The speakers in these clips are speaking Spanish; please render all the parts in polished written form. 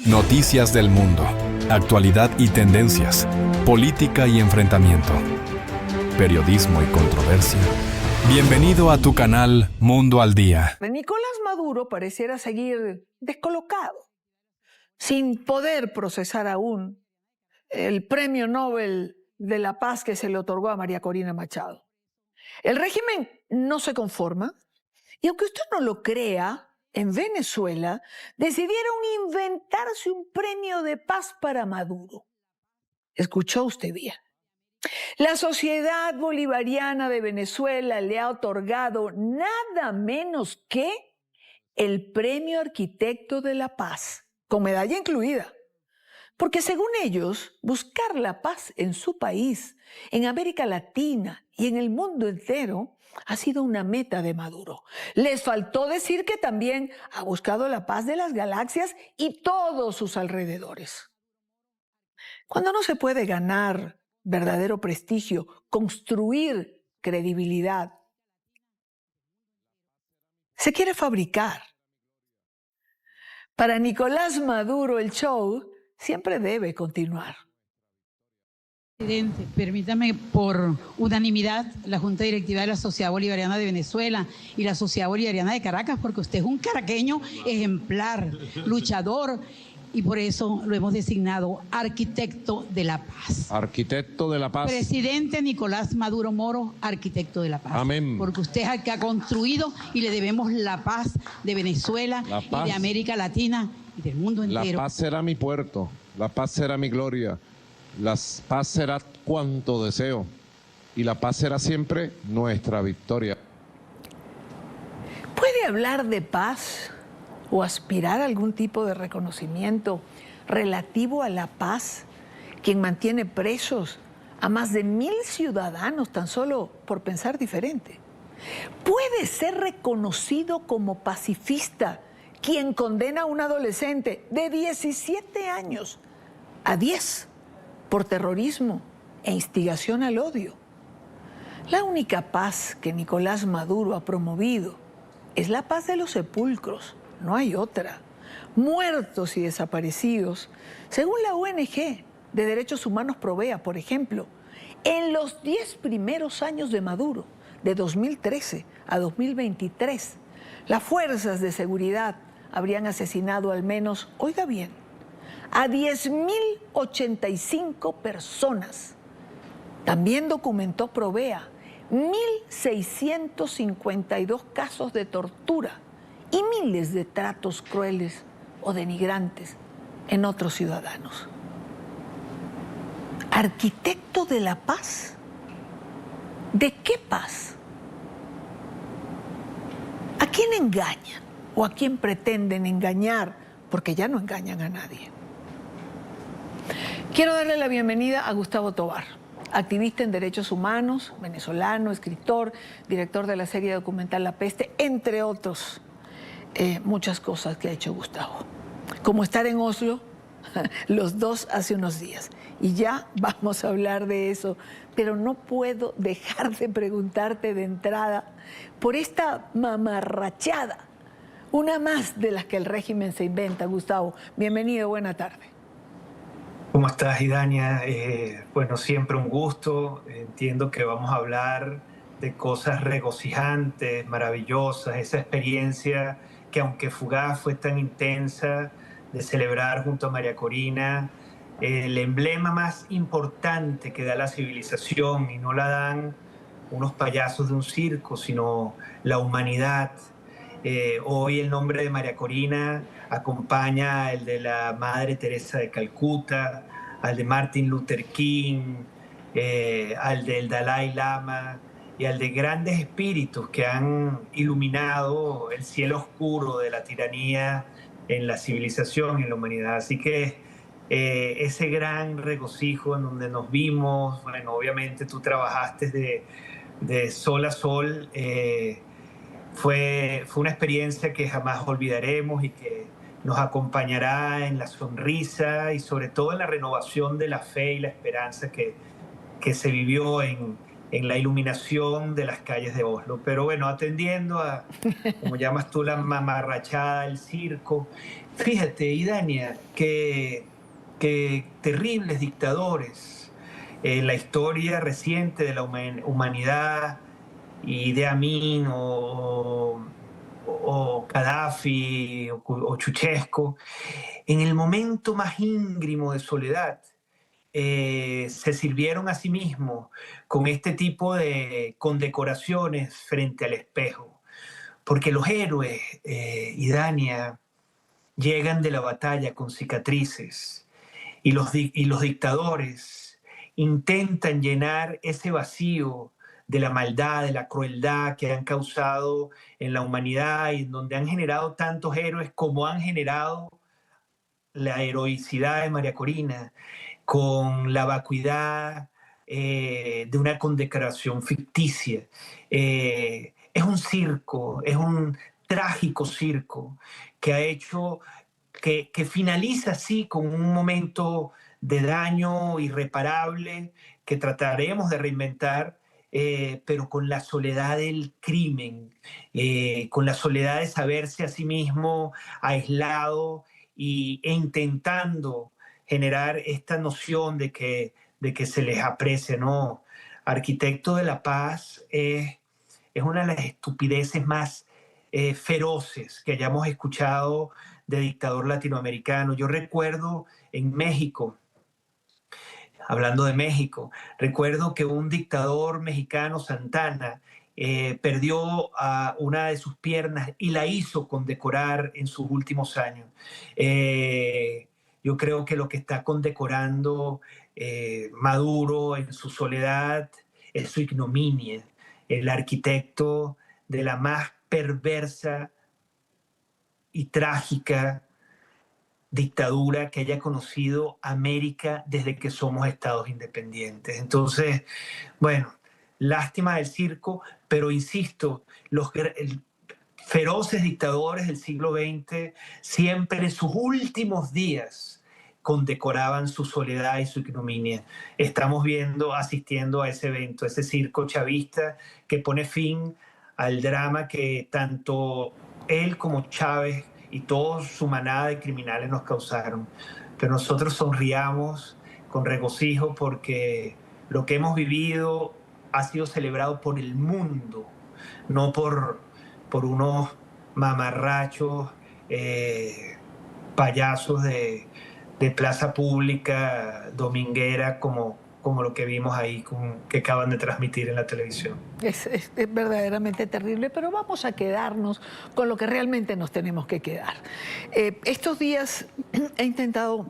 Noticias del mundo, actualidad y tendencias, política y enfrentamiento, periodismo y controversia. Bienvenido a tu canal Mundo al Día. Nicolás Maduro pareciera seguir descolocado, sin poder procesar aún el Premio Nobel de la Paz que se le otorgó a María Corina Machado. El régimen no se conforma y, aunque usted no lo crea, en Venezuela decidieron inventarse un premio de paz para Maduro. ¿Escuchó usted bien? La Sociedad Bolivariana de Venezuela le ha otorgado nada menos que el Premio Arquitecto de la Paz, con medalla incluida. Porque según ellos, buscar la paz en su país, en América Latina y en el mundo entero ha sido una meta de Maduro. Les faltó decir que también ha buscado la paz de las galaxias y todos sus alrededores. Cuando no se puede ganar verdadero prestigio, construir credibilidad, se quiere fabricar. Para Nicolás Maduro el show siempre debe continuar. Presidente, permítame, por unanimidad, la Junta Directiva de la Sociedad Bolivariana de Venezuela y la Sociedad Bolivariana de Caracas, porque usted es un caraqueño ejemplar, luchador, y por eso lo hemos designado Arquitecto de la Paz. Arquitecto de la Paz. Presidente Nicolás Maduro Moro, Arquitecto de la Paz. Amén. Porque usted es el que ha construido y le debemos la paz de Venezuela y de América Latina y del mundo entero. La paz será mi puerto, la paz será mi gloria, la paz será cuanto deseo y la paz será siempre nuestra victoria. ¿Puede hablar de paz o aspirar a algún tipo de reconocimiento relativo a la paz quien mantiene presos a más de 1,000 ciudadanos tan solo por pensar diferente? ¿Puede ser reconocido como pacifista quien condena a un adolescente de 17 años a 10 por terrorismo e instigación al odio? La única paz que Nicolás Maduro ha promovido es la paz de los sepulcros. No hay otra. Muertos y desaparecidos, según la ONG de Derechos Humanos Provea, por ejemplo, en los 10 primeros años de Maduro, de 2013 a 2023, las fuerzas de seguridad habrían asesinado al menos, oiga bien, a 10.085 personas. También documentó Provea 1.652 casos de tortura y miles de tratos crueles o denigrantes en otros ciudadanos. ¿Arquitecto de la paz? ¿De qué paz? ¿A quién engañan o a quién pretenden engañar? Porque ya no engañan a nadie. Quiero darle la bienvenida a Gustavo Tovar, activista en derechos humanos, venezolano, escritor, director de la serie documental La Peste, entre otros. Muchas cosas que ha hecho Gustavo, como estar en Oslo los dos hace unos días, y ya vamos a hablar de eso, pero no puedo dejar de preguntarte de entrada por esta mamarrachada, una más de las que el régimen se inventa. Gustavo, bienvenido, buena tarde. ¿Cómo estás, Idania? Bueno, siempre un gusto. Entiendo que vamos a hablar de cosas regocijantes, maravillosas, esa experiencia que, aunque fugaz, fue tan intensa, de celebrar junto a María Corina el emblema más importante que da la civilización, y no la dan unos payasos de un circo, sino la humanidad. Hoy el nombre de María Corina acompaña el de la Madre Teresa de Calcuta, al de Martin Luther King, al del Dalai Lama y al de grandes espíritus que han iluminado el cielo oscuro de la tiranía en la civilización y en la humanidad. Así que ese gran regocijo en donde nos vimos, bueno, obviamente tú trabajaste de sol a sol, fue una experiencia que jamás olvidaremos y que nos acompañará en la sonrisa y sobre todo en la renovación de la fe y la esperanza que se vivió en en la iluminación de las calles de Oslo. Pero bueno, atendiendo a, como llamas tú, la mamarrachada, el circo. Fíjate, Idania, que terribles dictadores en la historia reciente de la humanidad, Idi Amin o Gaddafi o Ceausescu, en el momento más íngrimo de soledad, se sirvieron a sí mismos con este tipo de condecoraciones frente al espejo. Porque los héroes, Idania, llegan de la batalla con cicatrices y los dictadores intentan llenar ese vacío de la maldad, de la crueldad que han causado en la humanidad y en donde han generado tantos héroes como han generado la heroicidad de María Corina, con la vacuidad de una condecoración ficticia. Es un circo, es un trágico circo que ha hecho, que finaliza así con un momento de daño irreparable que trataremos de reinventar, pero con la soledad del crimen, con la soledad de saberse a sí mismo aislado e intentando generar esta noción de que se les aprecia, ¿no? Arquitecto de la Paz es una de las estupideces más feroces que hayamos escuchado de dictador latinoamericano. Yo recuerdo en México, hablando de México, recuerdo que un dictador mexicano, Santana, perdió a una de sus piernas y la hizo condecorar en sus últimos años. Yo creo que lo que está condecorando Maduro en su soledad es su ignominia, el arquitecto de la más perversa y trágica dictadura que haya conocido América desde que somos estados independientes. Entonces, bueno, lástima del circo, pero insisto, los feroces dictadores del siglo XX siempre en sus últimos días condecoraban su soledad y su ignominia. Estamos asistiendo a ese evento, ese circo chavista que pone fin al drama que tanto él como Chávez y toda su manada de criminales nos causaron. Pero nosotros sonriamos con regocijo porque lo que hemos vivido ha sido celebrado por el mundo, no por unos mamarrachos, payasos de plaza pública dominguera como lo que vimos ahí, que acaban de transmitir en la televisión. Es verdaderamente terrible, pero vamos a quedarnos con lo que realmente nos tenemos que quedar. Estos días he intentado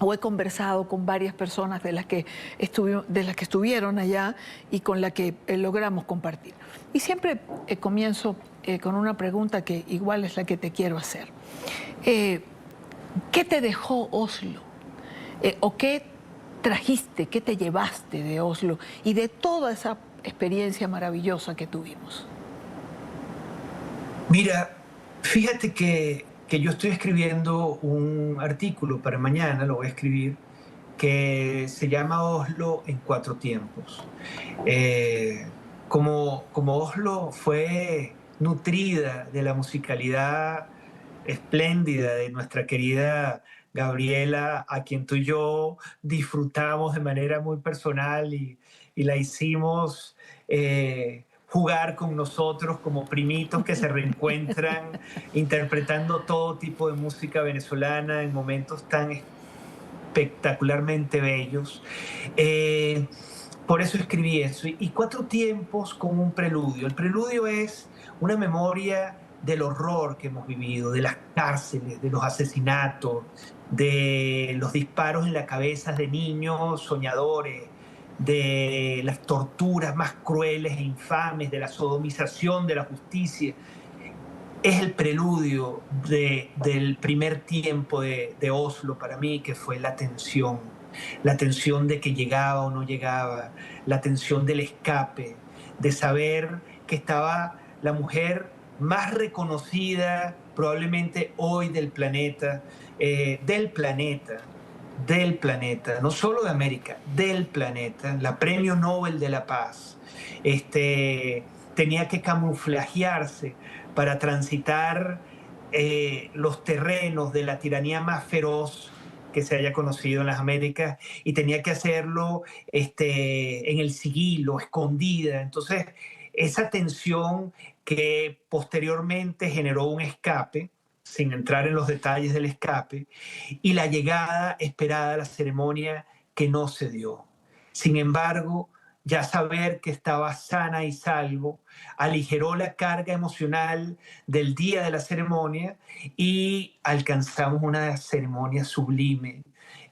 o he conversado con varias personas de las que estuvieron allá y con las que logramos compartir. Y siempre comienzo con una pregunta que igual es la que te quiero hacer. ¿Qué te dejó Oslo? ¿O qué trajiste, qué te llevaste de Oslo y de toda esa experiencia maravillosa que tuvimos? Mira, fíjate que yo estoy escribiendo un artículo para mañana, lo voy a escribir, que se llama Oslo en 4 tiempos. Como Oslo fue nutrida de la musicalidad espléndida de nuestra querida Gabriela, a quien tú y yo disfrutamos de manera muy personal y la hicimos jugar con nosotros como primitos que se reencuentran interpretando todo tipo de música venezolana en momentos tan espectacularmente bellos. Por eso escribí eso. Y 4 tiempos como un preludio. El preludio es una memoria del horror que hemos vivido, de las cárceles, de los asesinatos, de los disparos en la cabeza de niños soñadores, de las torturas más crueles e infames, de la sodomización de la justicia. Es el preludio del primer tiempo de Oslo para mí, que fue la tensión de que llegaba o no llegaba, la tensión del escape, de saber que estaba la mujer más reconocida probablemente hoy del planeta, del planeta, no solo de América, del planeta, la Premio Nobel de la Paz, tenía que camuflajearse para transitar los terrenos de la tiranía más feroz que se haya conocido en las Américas, y tenía que hacerlo en el sigilo, escondida. Entonces, esa tensión que posteriormente generó un escape, sin entrar en los detalles del escape, y la llegada esperada a la ceremonia que no se dio. Sin embargo, ya saber que estaba sana y salvo aligeró la carga emocional del día de la ceremonia, y alcanzamos una ceremonia sublime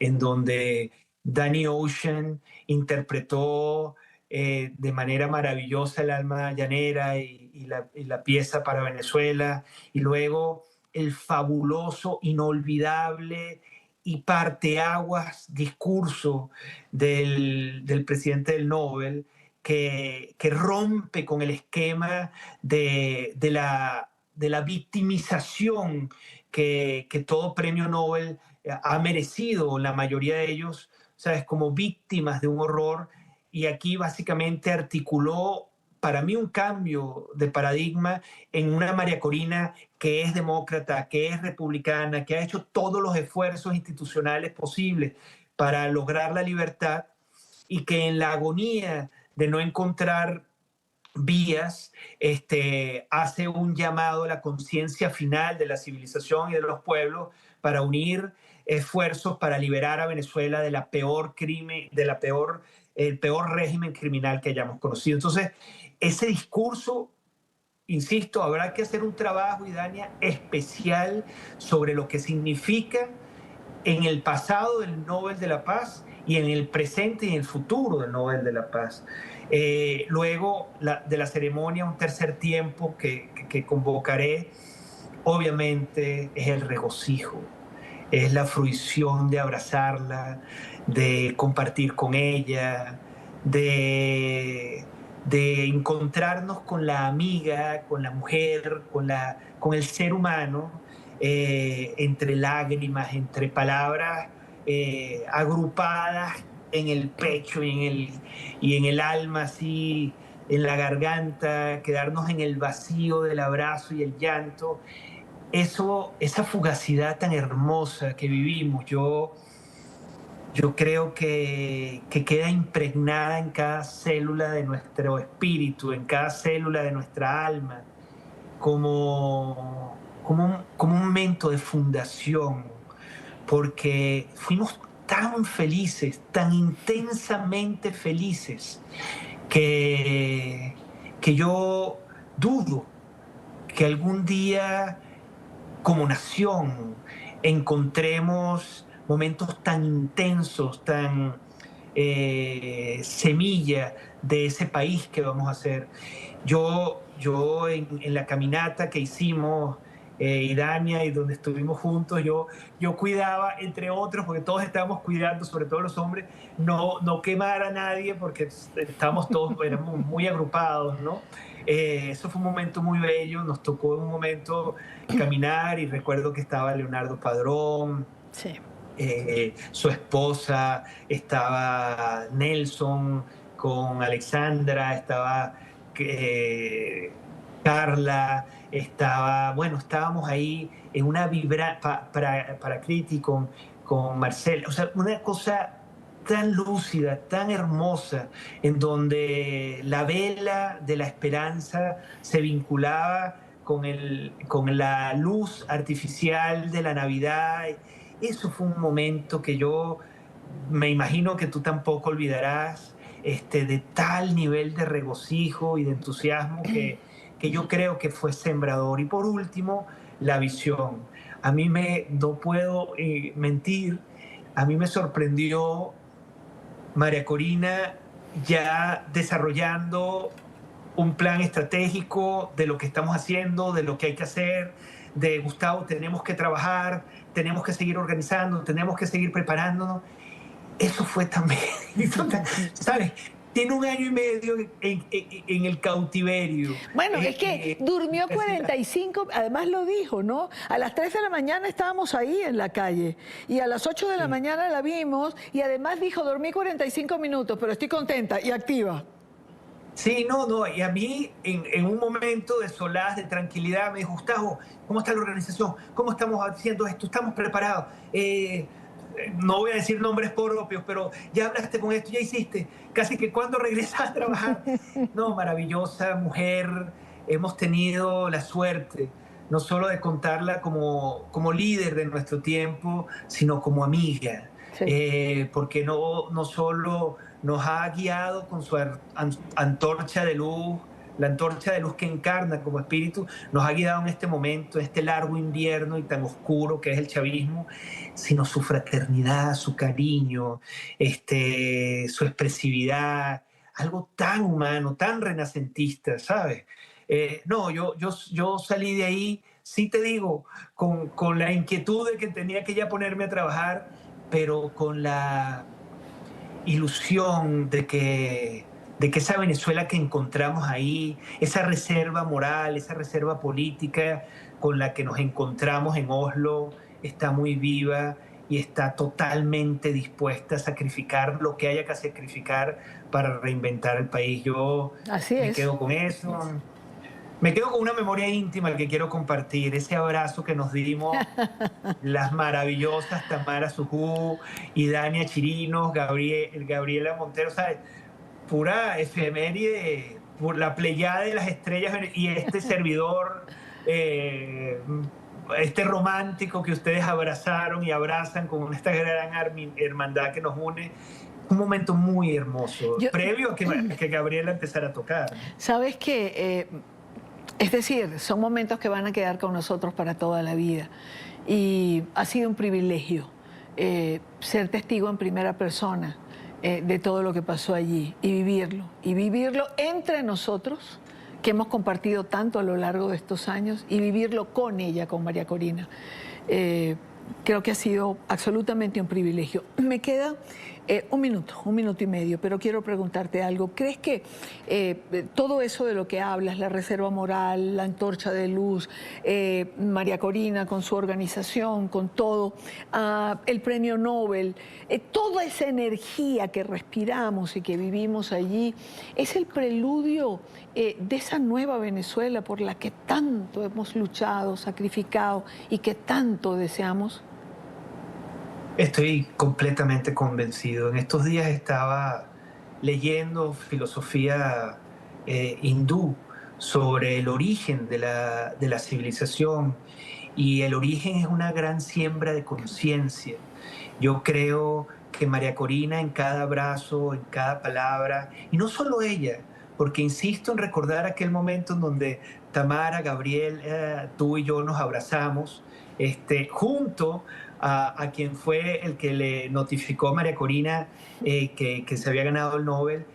en donde Danny Ocean interpretó de manera maravillosa el alma llanera y la pieza para Venezuela, y luego el fabuloso, inolvidable y parteaguas discurso del presidente del Nobel, que rompe con el esquema de la victimización que todo premio Nobel ha merecido, la mayoría de ellos, ¿sabes?, como víctimas de un horror. Y aquí básicamente articuló para mí un cambio de paradigma en una María Corina que es demócrata, que es republicana, que ha hecho todos los esfuerzos institucionales posibles para lograr la libertad, y que en la agonía de no encontrar vías, hace un llamado a la conciencia final de la civilización y de los pueblos para unir esfuerzos para liberar a Venezuela de la peor crimen, el peor régimen criminal que hayamos conocido. Entonces, ese discurso, insisto, habrá que hacer un trabajo, Idania, especial sobre lo que significa en el pasado del Nobel de la Paz y en el presente y en el futuro del Nobel de la Paz. Luego de la ceremonia, un tercer tiempo que convocaré, obviamente es el regocijo, es la fruición de abrazarla, de compartir con ella, de encontrarnos con la amiga, con la mujer, con el ser humano, entre lágrimas, entre palabras agrupadas en el pecho y en el alma, así, en la garganta, quedarnos en el vacío del abrazo y el llanto. Esa fugacidad tan hermosa que vivimos, yo creo que queda impregnada en cada célula de nuestro espíritu, en cada célula de nuestra alma, como un momento de fundación, porque fuimos tan felices, tan intensamente felices, que yo dudo que algún día como nación encontremos momentos tan intensos, tan semilla de ese país que vamos a hacer. Yo en la caminata que hicimos, Idania, y donde estuvimos juntos, yo cuidaba, entre otros, porque todos estábamos cuidando, sobre todo los hombres, no quemar a nadie, porque estábamos todos, éramos muy agrupados, ¿no? Eso fue un momento muy bello, nos tocó en un momento caminar, y recuerdo que estaba Leonardo Padrón, sí. Su esposa, estaba Nelson con Alexandra, estaba Carla, estábamos ahí en una para Criti con Marcela, o sea, una cosa tan lúcida, tan hermosa, en donde la vela de la esperanza se vinculaba con la luz artificial de la Navidad. Eso fue un momento que yo me imagino que tú tampoco olvidarás, de tal nivel de regocijo y de entusiasmo que yo creo que fue sembrador. Y por último, la visión. No puedo mentir, a mí me sorprendió María Corina ya desarrollando un plan estratégico de lo que estamos haciendo, de lo que hay que hacer, de Gustavo, tenemos que trabajar, tenemos que seguir organizando, tenemos que seguir preparándonos. Eso fue también, ¿sabes? tiene 1 año y medio en el cautiverio. Bueno, es que durmió casi 45, además lo dijo, ¿no? A las 3 de la mañana estábamos ahí en la calle y a las 8 de la mañana la vimos y además dijo, dormí 45 minutos, pero estoy contenta y activa. Sí, no, y a mí en un momento de solaz, de tranquilidad, me dijo, Gustavo, ¿cómo está la organización? ¿Cómo estamos haciendo esto? ¿Estamos preparados? No voy a decir nombres propios, pero ya hablaste con esto, ya hiciste. Casi que cuando regresas a trabajar. No, maravillosa mujer. Hemos tenido la suerte no solo de contarla como líder de nuestro tiempo, sino como amiga. Sí. Porque no solo nos ha guiado con su antorcha de luz, la antorcha de luz que encarna como espíritu, nos ha guiado en este momento, este largo invierno y tan oscuro que es el chavismo, sino su fraternidad, su cariño, su expresividad, algo tan humano, tan renacentista, ¿sabes? No, yo salí de ahí, sí te digo, con la inquietud de que tenía que ya ponerme a trabajar, pero con la ilusión de que esa Venezuela que encontramos ahí, esa reserva moral, esa reserva política con la que nos encontramos en Oslo, está muy viva y está totalmente dispuesta a sacrificar lo que haya que sacrificar para reinventar el país. Yo me quedo con eso. Me quedo con una memoria íntima que quiero compartir, ese abrazo que nos dimos las maravillosas Tamara Sujú y Dania Chirinos, Gabriela Montero, ¿sabes? Pura efeméride, por la pleyada de las estrellas y este servidor, este romántico que ustedes abrazaron y abrazan con esta gran hermandad que nos une. Un momento muy hermoso, previo a que Gabriela empezara a tocar. Sabes que, es decir, son momentos que van a quedar con nosotros para toda la vida. Y ha sido un privilegio ser testigo en primera persona de todo lo que pasó allí y vivirlo entre nosotros, que hemos compartido tanto a lo largo de estos años, y vivirlo con ella, con María Corina. Creo que ha sido absolutamente un privilegio. Me queda un minuto y medio, pero quiero preguntarte algo. ¿Crees que todo eso de lo que hablas, la reserva moral, la antorcha de luz, María Corina con su organización, con todo, el premio Nobel, toda esa energía que respiramos y que vivimos allí, es el preludio de esa nueva Venezuela por la que tanto hemos luchado, sacrificado y que tanto deseamos? Estoy completamente convencido. En estos días estaba leyendo filosofía hindú sobre el origen de la civilización, y el origen es una gran siembra de conciencia. Yo creo que María Corina, en cada abrazo, en cada palabra, y no solo ella, porque insisto en recordar aquel momento en donde Tamara, Gabriel, tú y yo nos abrazamos, junto a quien fue el que le notificó a María Corina que se había ganado el Nobel.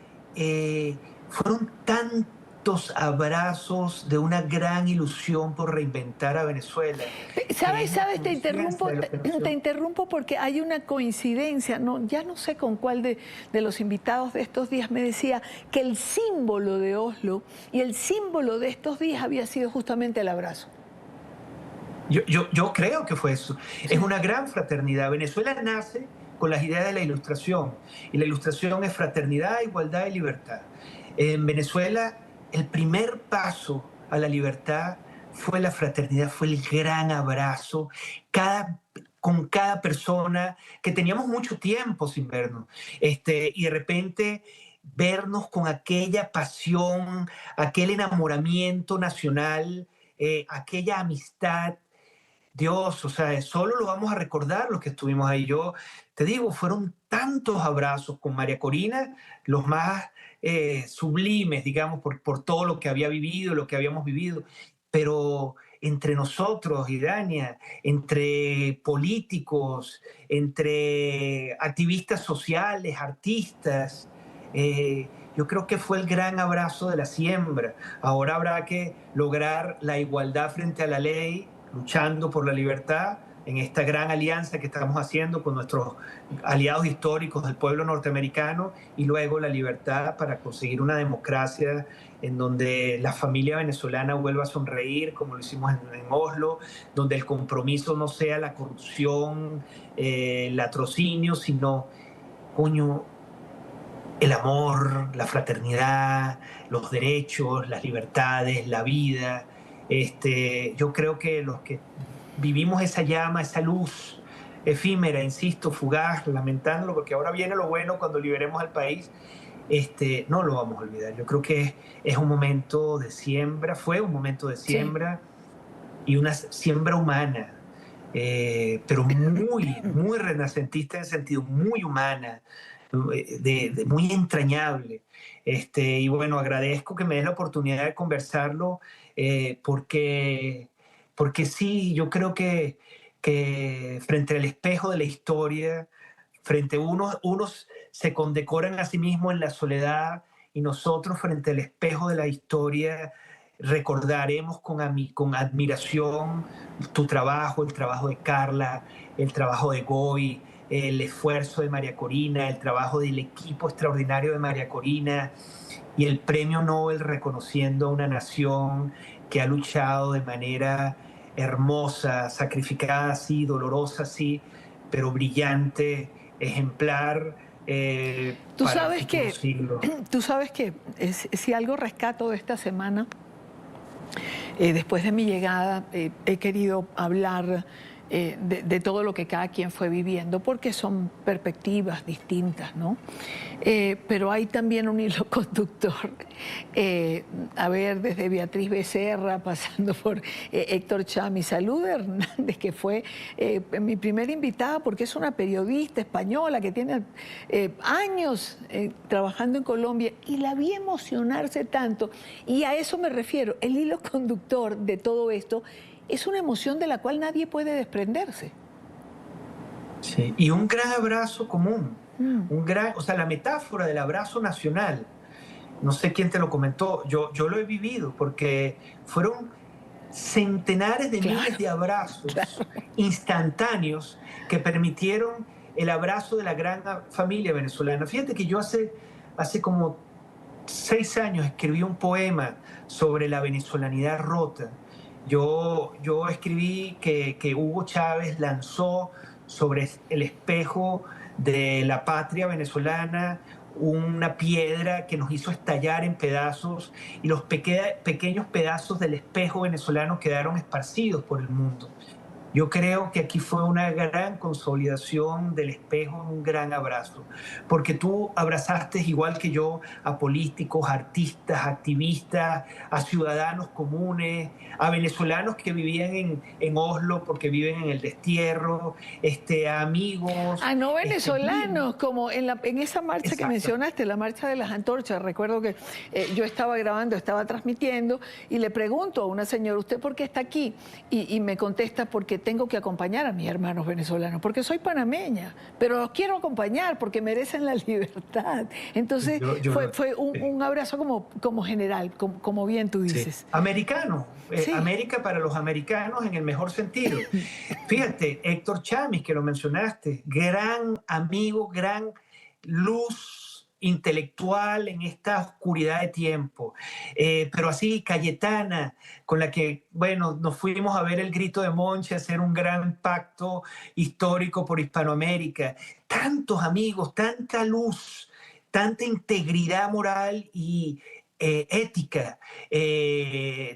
Fueron tantos abrazos de una gran ilusión por reinventar a Venezuela. ¿Sabes? Te interrumpo porque hay una coincidencia, ya no sé con cuál de los invitados de estos días me decía que el símbolo de Oslo y el símbolo de estos días había sido justamente el abrazo. Yo creo que fue eso. Sí. Es una gran fraternidad. Venezuela nace con las ideas de la Ilustración, y la Ilustración es fraternidad, igualdad y libertad. En Venezuela, el primer paso a la libertad fue la fraternidad, fue el gran abrazo, con cada persona, que teníamos mucho tiempo sin vernos, y de repente vernos con aquella pasión, aquel enamoramiento nacional, aquella amistad. Dios, o sea, solo lo vamos a recordar los que estuvimos ahí. Yo te digo, fueron tantos abrazos con María Corina, los más sublimes, digamos, por todo lo que había vivido, lo que habíamos vivido. Pero entre nosotros, Idania, entre políticos, entre activistas sociales, artistas, yo creo que fue el gran abrazo de la siembra. Ahora habrá que lograr la igualdad frente a la ley, luchando por la libertad, en esta gran alianza que estamos haciendo con nuestros aliados históricos del pueblo norteamericano, y luego la libertad para conseguir una democracia en donde la familia venezolana vuelva a sonreír, como lo hicimos en Oslo, donde el compromiso no sea la corrupción, el latrocinio, sino, coño, el amor, la fraternidad, los derechos, las libertades, la vida. Yo creo que los que vivimos esa llama, esa luz efímera, insisto, fugaz, lamentándolo, porque ahora viene lo bueno cuando liberemos al país, no lo vamos a olvidar. Yo creo que es un momento de siembra, fue un momento de siembra, sí, y una siembra humana, pero muy renacentista en el sentido, muy humana, muy entrañable. Y bueno, agradezco que me des la oportunidad de conversarlo, porque sí, yo creo que frente al espejo de la historia, frente a unos se condecoran a sí mismos en la soledad, y nosotros frente al espejo de la historia recordaremos con admiración tu trabajo, el trabajo de Carla, el trabajo de Goy, el esfuerzo de María Corina, el trabajo del equipo extraordinario de María Corina, y el premio Nobel reconociendo a una nación que ha luchado de manera hermosa, sacrificada sí, dolorosa sí, pero brillante, ejemplar. Tú sabes que si algo rescato de esta semana, después de mi llegada, he querido hablar de todo lo que cada quien fue viviendo, porque son perspectivas distintas, ¿no? Pero hay también un hilo conductor. A ver, desde Beatriz Becerra, pasando por Héctor Cham y Salud Hernández, que fue mi primera invitada, porque es una periodista española que tiene años trabajando en Colombia, y la vi emocionarse tanto. Y a eso me refiero, el hilo conductor de todo esto es una emoción de la cual nadie puede desprenderse. Sí, y un gran abrazo común, o sea, la metáfora del abrazo nacional. No sé quién te lo comentó, yo lo he vivido, porque fueron centenares de miles de abrazos instantáneos que permitieron el abrazo de la gran familia venezolana. Fíjate que yo hace como 6 años escribí un poema sobre la venezolanidad rota. Yo escribí que Hugo Chávez lanzó sobre el espejo de la patria venezolana una piedra que nos hizo estallar en pedazos, y los pequeños pedazos del espejo venezolano quedaron esparcidos por el mundo. Yo creo que aquí fue una gran consolidación del espejo, un gran abrazo, porque tú abrazaste igual que yo a políticos, artistas, activistas, a ciudadanos comunes, a venezolanos que vivían en Oslo porque viven en el destierro, a amigos. A no venezolanos, como en esa marcha que mencionaste, la marcha de las antorchas. Recuerdo que yo estaba grabando, estaba transmitiendo, y le pregunto a una señora, ¿usted por qué está aquí? Y me contesta, porque tengo que acompañar a mis hermanos venezolanos, porque soy panameña, pero los quiero acompañar porque merecen la libertad. Entonces fue un abrazo como general, como bien tú dices. Sí. Americano, sí. América para los americanos en el mejor sentido. Fíjate, Héctor Chávez, que lo mencionaste, gran amigo, gran luz intelectual en esta oscuridad de tiempo, pero así Cayetana, con la que, bueno, nos fuimos a ver el Grito de Monche, a hacer un gran pacto histórico por Hispanoamérica. Tantos amigos, tanta luz, tanta integridad moral y ética,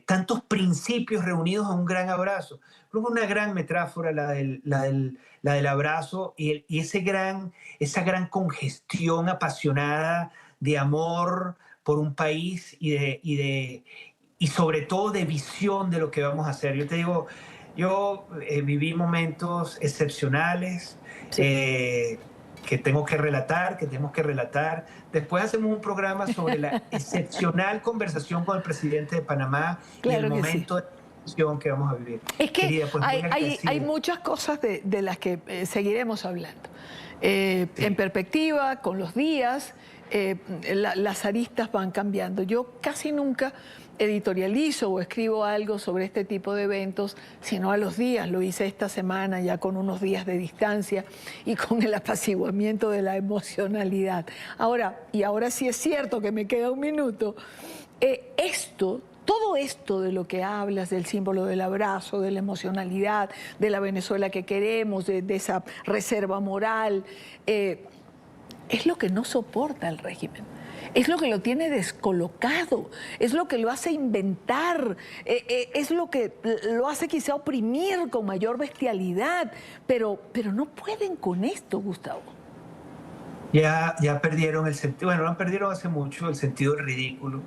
tantos principios reunidos en un gran abrazo. Creo que una gran metáfora la del abrazo, y esa gran congestión apasionada de amor por un país y sobre todo de visión de lo que vamos a hacer. Yo te digo, yo viví momentos excepcionales, sí, que tenemos que relatar. Después hacemos un programa sobre la excepcional conversación con el presidente de Panamá, claro, y el momento de transición que vamos a vivir. Es que querida, pues hay muchas cosas de las que seguiremos hablando. Sí. En perspectiva, con los días, las aristas van cambiando. Yo casi nunca editorializo o escribo algo sobre este tipo de eventos, sino a los días. Lo hice esta semana ya con unos días de distancia y con el apaciguamiento de la emocionalidad. Ahora sí es cierto que me queda un minuto. Todo esto de lo que hablas, del símbolo del abrazo, de la emocionalidad, de la Venezuela que queremos, de esa reserva moral, es lo que no soporta el régimen. Es lo que lo tiene descolocado, es lo que lo hace inventar, es lo que lo hace quizá oprimir con mayor bestialidad, pero no pueden con esto, Gustavo. Ya perdieron el sentido, bueno, lo perdieron hace mucho, el sentido del ridículo.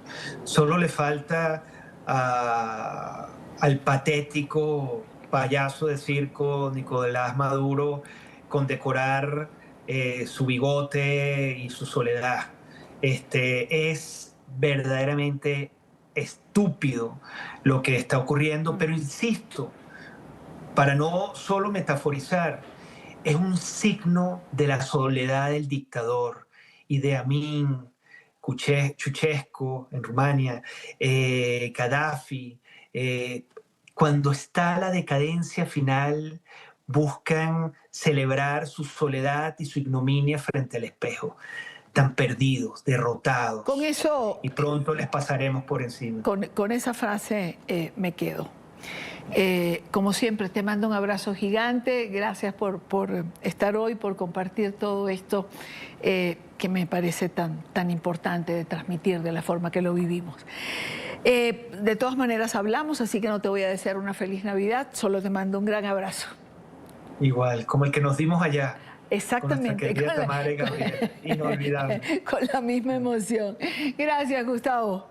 Solo le falta al patético payaso de circo Nicolás Maduro condecorar su bigote y su soledad. Es verdaderamente estúpido lo que está ocurriendo, pero insisto, para no solo metaforizar, es un signo de la soledad del dictador y de Amin, Ceausescu en Rumania, Gaddafi. Cuando está la decadencia final, buscan celebrar su soledad y su ignominia frente al espejo. Tan perdidos, derrotados. Con eso, y pronto les pasaremos por encima. Con esa frase me quedo. Como siempre, te mando un abrazo gigante. Gracias por estar hoy, por compartir todo esto que me parece tan importante de transmitir de la forma que lo vivimos. De todas maneras hablamos, así que no te voy a desear una feliz Navidad, solo te mando un gran abrazo. Igual, como el que nos dimos allá. Exactamente. Con nuestra Madre Gabriela, inolvidable. Con la misma emoción. Gracias, Gustavo.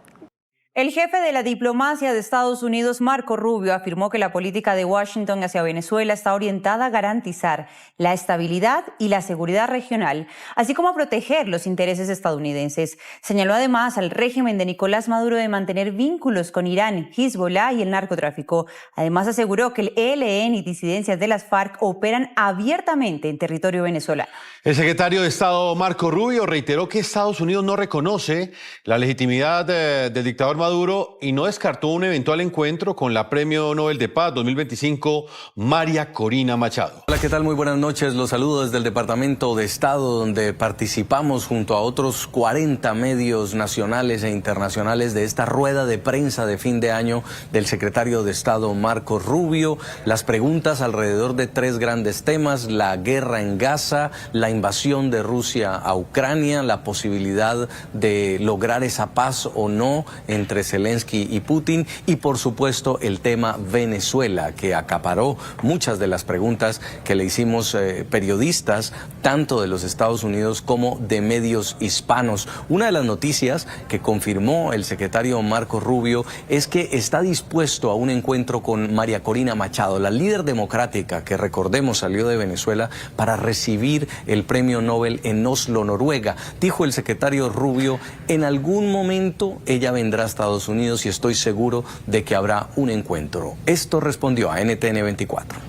El jefe de la diplomacia de Estados Unidos, Marco Rubio, afirmó que la política de Washington hacia Venezuela está orientada a garantizar la estabilidad y la seguridad regional, así como a proteger los intereses estadounidenses. Señaló además al régimen de Nicolás Maduro de mantener vínculos con Irán, Hezbollah y el narcotráfico. Además aseguró que el ELN y disidencias de las FARC operan abiertamente en territorio venezolano. El secretario de Estado Marco Rubio reiteró que Estados Unidos no reconoce la legitimidad del dictador Maduro y no descartó un eventual encuentro con la Premio Nobel de Paz 2025, María Corina Machado. Hola, ¿qué tal? Muy buenas noches. Los saludo desde el Departamento de Estado, donde participamos junto a otros 40 medios nacionales e internacionales de esta rueda de prensa de fin de año del secretario de Estado Marco Rubio. Las preguntas alrededor de 3 grandes temas: la guerra en Gaza, la invasión de Rusia a Ucrania, la posibilidad de lograr esa paz o no entre Zelensky y Putin, y por supuesto el tema Venezuela, que acaparó muchas de las preguntas que le hicimos periodistas, tanto de los Estados Unidos como de medios hispanos. Una de las noticias que confirmó el secretario Marco Rubio es que está dispuesto a un encuentro con María Corina Machado, la líder democrática que, recordemos, salió de Venezuela para recibir el Premio Nobel en Oslo, Noruega. Dijo el secretario Rubio: en algún momento ella vendrá a Estados Unidos y estoy seguro de que habrá un encuentro. Esto respondió a NTN 24.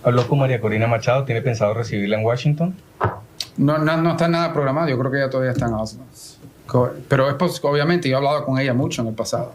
¿Habló con María Corina Machado? ¿Tiene pensado recibirla en Washington? No está nada programado. Yo creo que ella todavía está en Oslo. Pero obviamente yo he hablado con ella mucho en el pasado.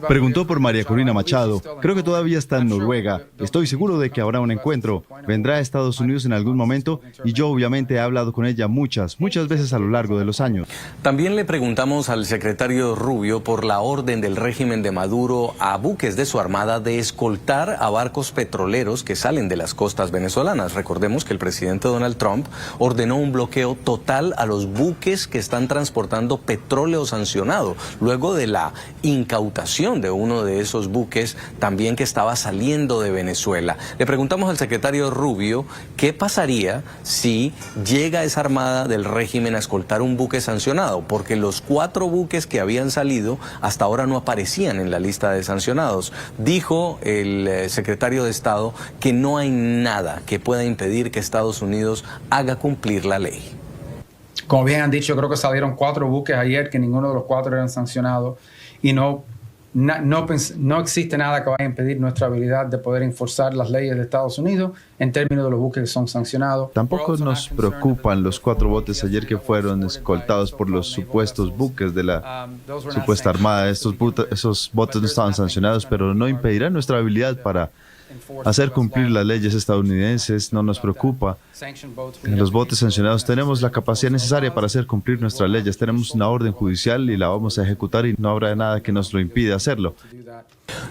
Preguntó por María Corina Machado. Creo que todavía está en Noruega. Estoy seguro de que habrá un encuentro. Vendrá a Estados Unidos en algún momento y yo obviamente he hablado con ella muchas veces a lo largo de los años. También le preguntamos al secretario Rubio por la orden del régimen de Maduro a buques de su armada de escoltar a barcos petroleros que salen de las costas venezolanas. Recordemos que el presidente Donald Trump ordenó un bloqueo total a los buques que están transportando petróleo sancionado, luego de la incautación de uno de esos buques también que estaba saliendo de Venezuela. Le preguntamos al secretario Rubio qué pasaría si llega esa armada del régimen a escoltar un buque sancionado, porque los 4 buques que habían salido hasta ahora no aparecían en la lista de sancionados. Dijo el secretario de Estado que no hay nada que pueda impedir que Estados Unidos haga cumplir la ley. Como bien han dicho, creo que salieron 4 buques ayer, que ninguno de los 4 eran sancionados, y no no existe nada que vaya a impedir nuestra habilidad de poder enforzar las leyes de Estados Unidos en términos de los buques que son sancionados. Tampoco nos preocupan los 4 botes ayer que fueron escoltados por los supuestos buques de la supuesta armada. Esos botes no estaban sancionados, pero no impedirán nuestra habilidad para hacer cumplir las leyes estadounidenses. No nos preocupa. En los botes sancionados tenemos la capacidad necesaria para hacer cumplir nuestras leyes. Tenemos una orden judicial y la vamos a ejecutar y no habrá nada que nos lo impida hacerlo.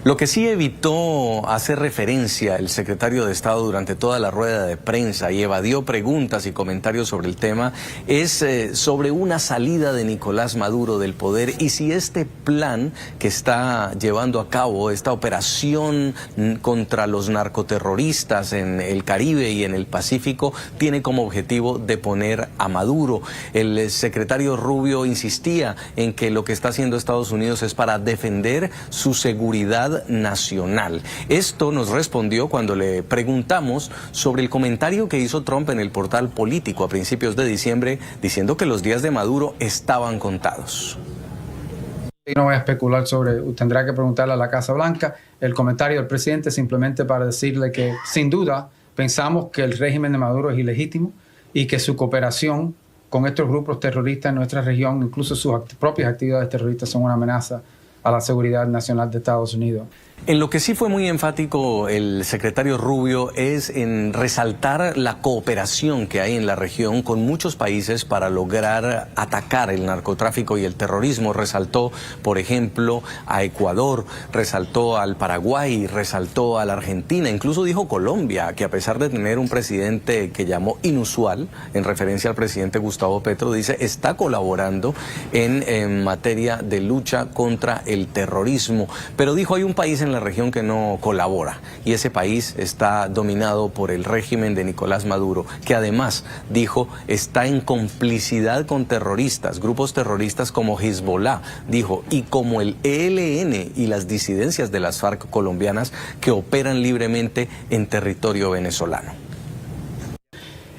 Lo que sí evitó hacer referencia el secretario de Estado durante toda la rueda de prensa y evadió preguntas y comentarios sobre el tema es sobre una salida de Nicolás Maduro del poder y si este plan que está llevando a cabo, esta operación contra los narcoterroristas en el Caribe y en el Pacífico, tiene como objetivo deponer a Maduro. El secretario Rubio insistía en que lo que está haciendo Estados Unidos es para defender su seguridad nacional. Esto nos respondió cuando le preguntamos sobre el comentario que hizo Trump en el portal Político a principios de diciembre, diciendo que los días de Maduro estaban contados. No voy a especular tendrá que preguntarle a la Casa Blanca. El comentario del presidente simplemente para decirle que, sin duda, pensamos que el régimen de Maduro es ilegítimo y que su cooperación con estos grupos terroristas en nuestra región, incluso sus propias actividades terroristas, son una amenaza a la seguridad nacional de Estados Unidos. En lo que sí fue muy enfático el secretario Rubio es en resaltar la cooperación que hay en la región con muchos países para lograr atacar el narcotráfico y el terrorismo. Resaltó, por ejemplo, a Ecuador, resaltó al Paraguay, resaltó a la Argentina, incluso dijo Colombia, que a pesar de tener un presidente que llamó inusual, en referencia al presidente Gustavo Petro, dice, está colaborando en materia de lucha contra el terrorismo. Pero dijo, hay un país en la región que no colabora y ese país está dominado por el régimen de Nicolás Maduro, que además, dijo, está en complicidad con terroristas, grupos terroristas como Hezbollah, dijo, y como el ELN y las disidencias de las FARC colombianas que operan libremente en territorio venezolano.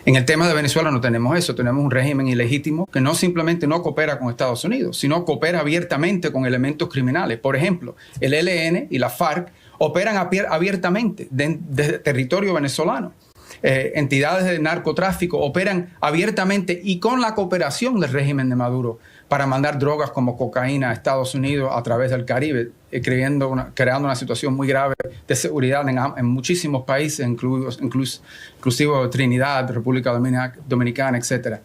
En el tema de Venezuela no tenemos eso, tenemos un régimen ilegítimo que no simplemente no coopera con Estados Unidos, sino coopera abiertamente con elementos criminales. Por ejemplo, el ELN y la FARC operan abiertamente desde territorio venezolano. Entidades de narcotráfico operan abiertamente y con la cooperación del régimen de Maduro para mandar drogas como cocaína a Estados Unidos a través del Caribe, creando una situación muy grave de seguridad en muchísimos países, inclusive Trinidad, República Dominicana, etc.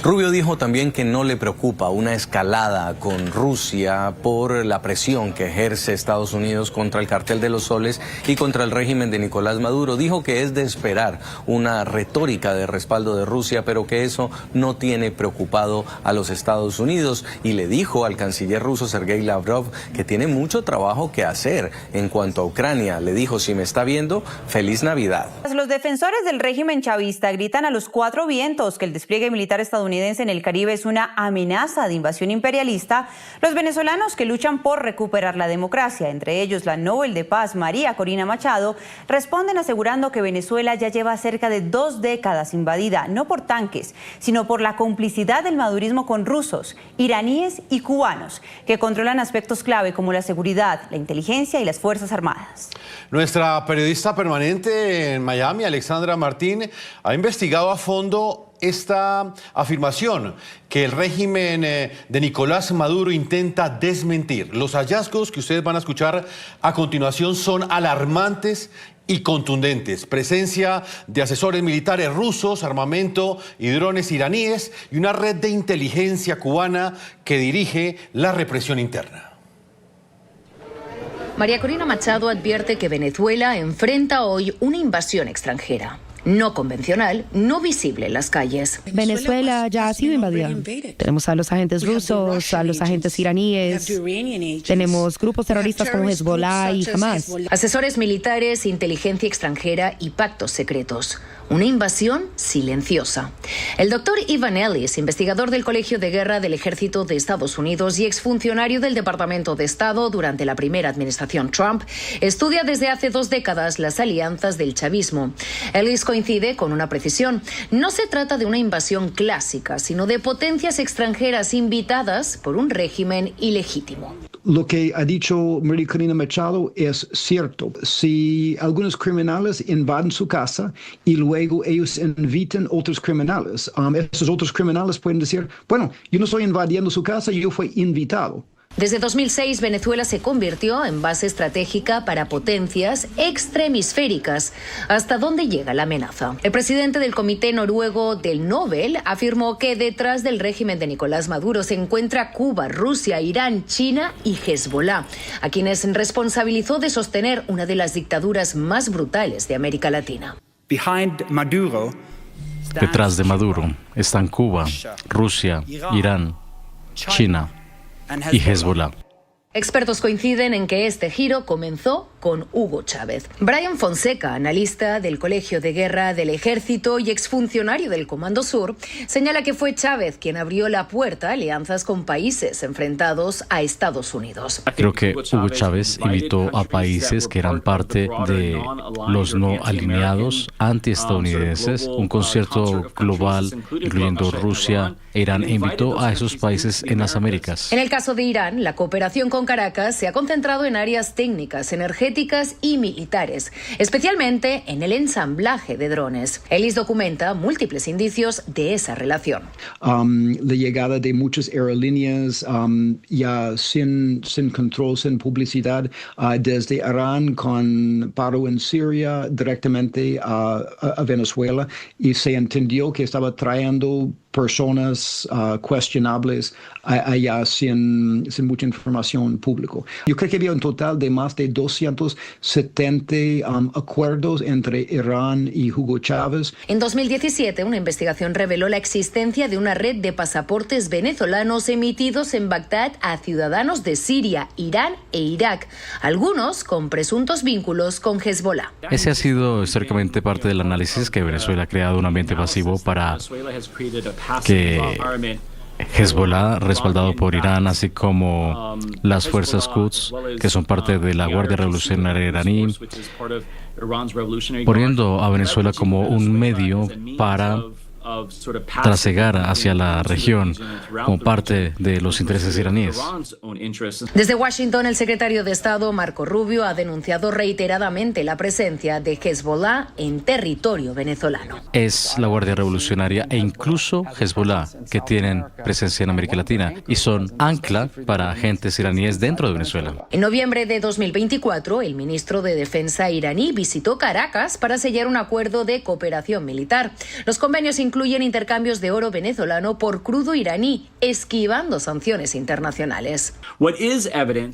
Rubio dijo también que no le preocupa una escalada con Rusia por la presión que ejerce Estados Unidos contra el Cartel de los Soles y contra el régimen de Nicolás Maduro. Dijo que es de esperar una retórica de respaldo de Rusia, pero que eso no tiene preocupado a los Estados Unidos. Y le dijo al canciller ruso Sergei Lavrov que tiene mucho trabajo que hacer en cuanto a Ucrania. Le dijo, si me está viendo, feliz Navidad. Los defensores del régimen chavista gritan a los 4 vientos que el despliegue militar estadounidense en el Caribe es una amenaza de invasión imperialista. Los venezolanos que luchan por recuperar la democracia, entre ellos la Nobel de Paz María Corina Machado, responden asegurando que Venezuela ya lleva cerca de 2 décadas invadida, no por tanques, sino por la complicidad del madurismo con rusos, iraníes y cubanos, que controlan aspectos clave como la seguridad, la inteligencia y las Fuerzas Armadas. Nuestra periodista permanente en Miami, Alexandra Martín, ha investigado a fondo esta afirmación que el régimen de Nicolás Maduro intenta desmentir. Los hallazgos que ustedes van a escuchar a continuación son alarmantes y contundentes. Presencia de asesores militares rusos, armamento y drones iraníes y una red de inteligencia cubana que dirige la represión interna. María Corina Machado advierte que Venezuela enfrenta hoy una invasión extranjera. No convencional, no visible en las calles. Venezuela ya ha sido invadida. Tenemos a los agentes rusos, a los agentes iraníes, tenemos grupos terroristas como Hezbollah y Hamas. Asesores militares, inteligencia extranjera y pactos secretos. Una invasión silenciosa. El doctor Ivan Ellis, investigador del Colegio de Guerra del Ejército de Estados Unidos y exfuncionario del Departamento de Estado durante la primera administración Trump, estudia desde hace 2 décadas las alianzas del chavismo. Ellis coincide con una precisión. No se trata de una invasión clásica, sino de potencias extranjeras invitadas por un régimen ilegítimo. Lo que ha dicho María Corina Machado es cierto. Si algunos criminales invaden su casa y luego ellos invitan otros criminales, esos otros criminales pueden decir, bueno, yo no estoy invadiendo su casa, yo fui invitado. Desde 2006, Venezuela se convirtió en base estratégica para potencias extremisféricas. ¿Hasta dónde llega la amenaza? El presidente del Comité Noruego del Nobel afirmó que detrás del régimen de Nicolás Maduro se encuentra Cuba, Rusia, Irán, China y Hezbollah, a quienes responsabilizó de sostener una de las dictaduras más brutales de América Latina. Detrás de Maduro están Cuba, Rusia, Irán, China y Hezbollah. Expertos coinciden en que este giro comenzó con Hugo Chávez. Brian Fonseca, analista del Colegio de Guerra del Ejército y exfuncionario del Comando Sur, señala que fue Chávez quien abrió la puerta a alianzas con países enfrentados a Estados Unidos. Creo que Hugo Chávez invitó a países que eran parte de los no alineados antiestadounidenses, un concierto global incluyendo Rusia e Irán, e invitó a esos países en las Américas. En el caso de Irán, la cooperación con Caracas se ha concentrado en áreas técnicas, energéticas y militares, especialmente en el ensamblaje de drones. Ellis documenta múltiples indicios de esa relación. La llegada de muchas aerolíneas ya sin control, sin publicidad, desde Irán con paro en Siria directamente a Venezuela, y se entendió que estaba trayendo personas cuestionables allá sin mucha información pública. Yo creo que había un total de más de 270 acuerdos entre Irán y Hugo Chávez. En 2017, una investigación reveló la existencia de una red de pasaportes venezolanos emitidos en Bagdad a ciudadanos de Siria, Irán e Irak, algunos con presuntos vínculos con Hezbollah. Ese ha sido históricamente parte del análisis, que Venezuela ha creado un ambiente pasivo para que Hezbollah, respaldado por Irán, así como las fuerzas Quds, que son parte de la Guardia Revolucionaria iraní, poniendo a Venezuela como un medio para trasegar hacia la región como parte de los intereses iraníes. Desde Washington, el secretario de Estado, Marco Rubio, ha denunciado reiteradamente la presencia de Hezbollah en territorio venezolano. Es la Guardia Revolucionaria e incluso Hezbollah que tienen presencia en América Latina y son ancla para agentes iraníes dentro de Venezuela. En noviembre de 2024, el ministro de Defensa iraní visitó Caracas para sellar un acuerdo de cooperación militar. Los convenios incluyen intercambios de oro venezolano por crudo iraní, esquivando sanciones internacionales.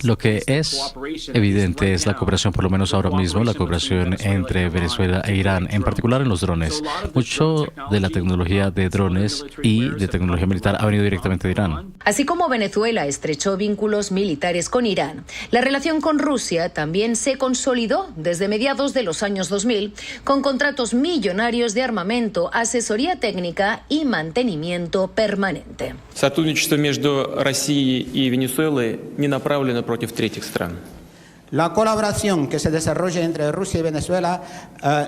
Lo que es evidente es la cooperación, por lo menos ahora mismo, la cooperación entre Venezuela e Irán, en particular en los drones. Mucho de la tecnología de drones y de tecnología militar ha venido directamente de Irán. Así como Venezuela estrechó vínculos militares con Irán, la relación con Rusia también se consolidó desde mediados de los años 2000, con contratos millonarios de armamento, asesoría técnica y mantenimiento permanente. Сотрудничество между Россией и Венесуэлой не направлено против третьих стран. La colaboración que se desarrolla entre Rusia y Venezuela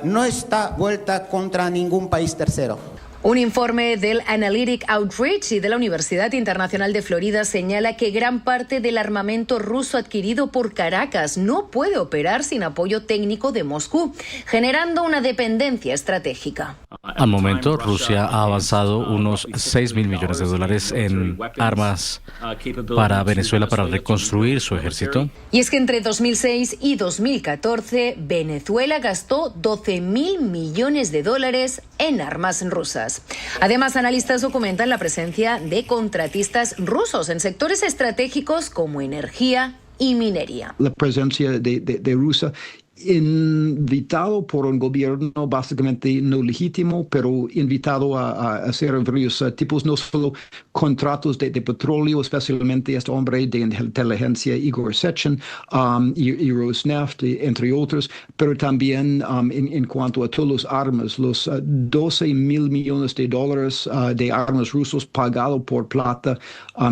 no está vuelta contra ningún país tercero. Un informe del Analytic Outreach y de la Universidad Internacional de Florida señala que gran parte del armamento ruso adquirido por Caracas no puede operar sin apoyo técnico de Moscú, generando una dependencia estratégica. Al momento, Rusia ha avanzado unos $6.000 millones en armas para Venezuela para reconstruir su ejército. Y es que entre 2006 y 2014, Venezuela gastó $12.000 millones en armas rusas. Además, analistas documentan la presencia de contratistas rusos en sectores estratégicos como energía y minería. La presencia de Rusia, invitado por un gobierno básicamente no legítimo, pero invitado a hacer varios tipos, no solo contratos de petróleo, especialmente este hombre de inteligencia Igor Sechin y Rosneft, entre otros, pero también en cuanto a todas las armas, los $12.000 millones de armas rusos pagados por plata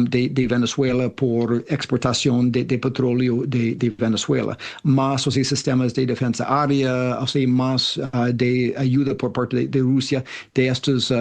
de Venezuela por exportación de petróleo de Venezuela, más los sistemas de de defensa aérea, así más de ayuda por parte de Rusia de estos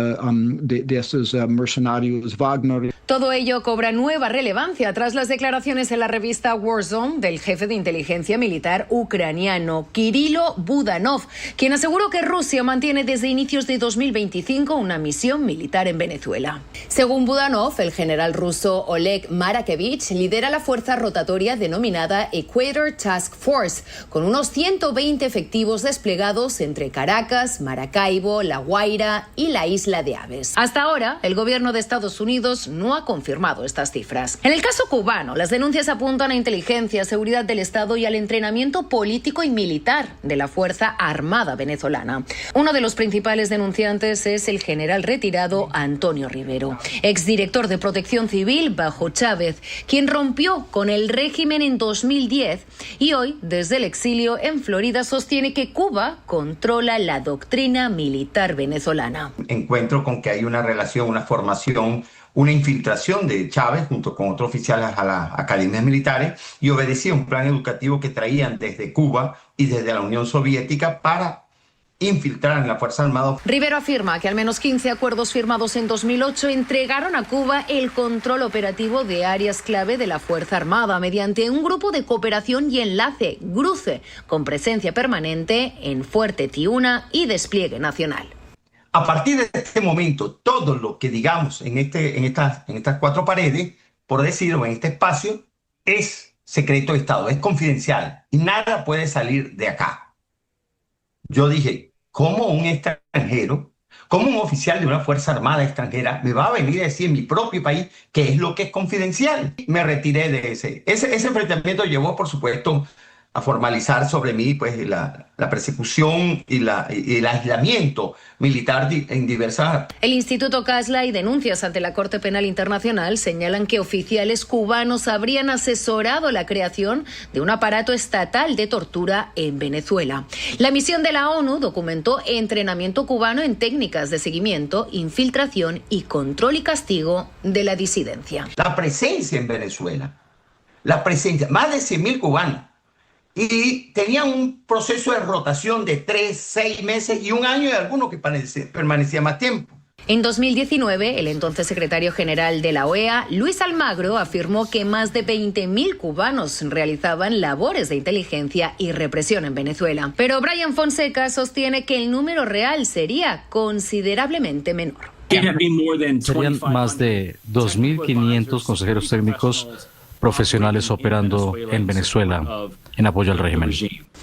mercenarios Wagner. Todo ello cobra nueva relevancia tras las declaraciones en la revista Warzone del jefe de inteligencia militar ucraniano, Kirilo Budanov, quien aseguró que Rusia mantiene desde inicios de 2025 una misión militar en Venezuela. Según Budanov, el general ruso Oleg Marakevich lidera la fuerza rotatoria denominada Equator Task Force, con unos 120 efectivos desplegados entre Caracas, Maracaibo, La Guaira y la isla de Aves. Hasta ahora, el gobierno de Estados Unidos no ha confirmado estas cifras. En el caso cubano, las denuncias apuntan a inteligencia, seguridad del Estado y al entrenamiento político y militar de la Fuerza Armada venezolana. Uno de los principales denunciantes es el general retirado Antonio Rivero, exdirector de Protección Civil bajo Chávez, quien rompió con el régimen en 2010 y hoy, desde el exilio en Florida, sostiene que Cuba controla la doctrina militar venezolana. Encuentro con que hay una relación, una formación, una infiltración de Chávez junto con otros oficiales a las academias militares y obedecía un plan educativo que traían desde Cuba y desde la Unión Soviética para infiltrar en la Fuerza Armada. Rivero afirma que al menos 15 acuerdos firmados en 2008 entregaron a Cuba el control operativo de áreas clave de la Fuerza Armada mediante un grupo de cooperación y enlace, GRUCE, con presencia permanente en Fuerte Tiuna y despliegue nacional. A partir de este momento, todo lo que digamos en estas cuatro paredes, por decirlo, en este espacio, es secreto de Estado, es confidencial y nada puede salir de acá. Yo dije, ¿cómo un extranjero, cómo un oficial de una Fuerza Armada extranjera me va a venir a decir en mi propio país qué es lo que es confidencial? Me retiré de ese enfrentamiento. Llevó, por supuesto, a formalizar sobre mí pues la persecución y el aislamiento militar en diversas... El Instituto Casla y denuncias ante la Corte Penal Internacional señalan que oficiales cubanos habrían asesorado la creación de un aparato estatal de tortura en Venezuela. La misión de la ONU documentó entrenamiento cubano en técnicas de seguimiento, infiltración y control y castigo de la disidencia. La presencia en Venezuela, más de 100.000 cubanos, y tenían un proceso de rotación de 3, 6 meses y un año, y algunos que permanecía más tiempo. En 2019, el entonces secretario general de la OEA, Luis Almagro, afirmó que más de 20.000 cubanos realizaban labores de inteligencia y represión en Venezuela. Pero Brian Fonseca sostiene que el número real sería considerablemente menor. Serían más de 2.500 consejeros técnicos profesionales operando en Venezuela en apoyo al régimen.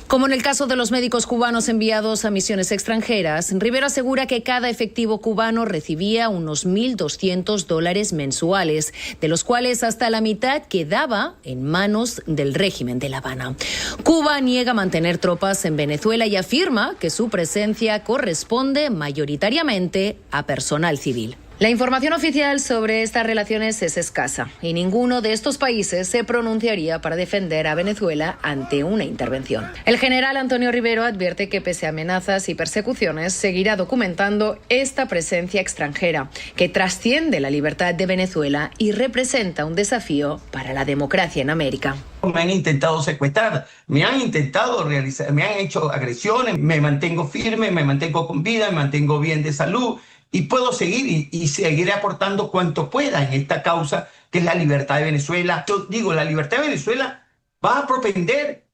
Como en el caso de los médicos cubanos enviados a misiones extranjeras, Rivero asegura que cada efectivo cubano recibía unos $1.200 mensuales, de los cuales hasta la mitad quedaba en manos del régimen de La Habana. Cuba niega mantener tropas en Venezuela y afirma que su presencia corresponde mayoritariamente a personal civil. La información oficial sobre estas relaciones es escasa y ninguno de estos países se pronunciaría para defender a Venezuela ante una intervención. El general Antonio Rivero advierte que pese a amenazas y persecuciones seguirá documentando esta presencia extranjera que trasciende la libertad de Venezuela y representa un desafío para la democracia en América. Me han intentado secuestrar, me han intentado realizar, me han hecho agresiones, me mantengo firme, me mantengo con vida, me mantengo bien de salud. Y puedo seguir y seguiré aportando cuanto pueda en esta causa que es la libertad de Venezuela. Yo digo, la libertad de Venezuela va a propender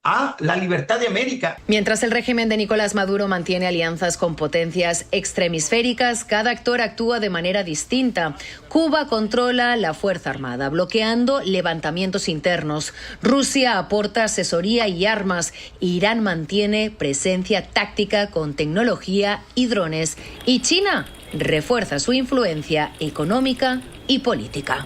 a la libertad de América. Mientras el régimen de Nicolás Maduro mantiene alianzas con potencias extremisféricas, cada actor actúa de manera distinta. Cuba controla la Fuerza Armada, bloqueando levantamientos internos. Rusia aporta asesoría y armas. Irán mantiene presencia táctica con tecnología y drones. Y China refuerza su influencia económica y política.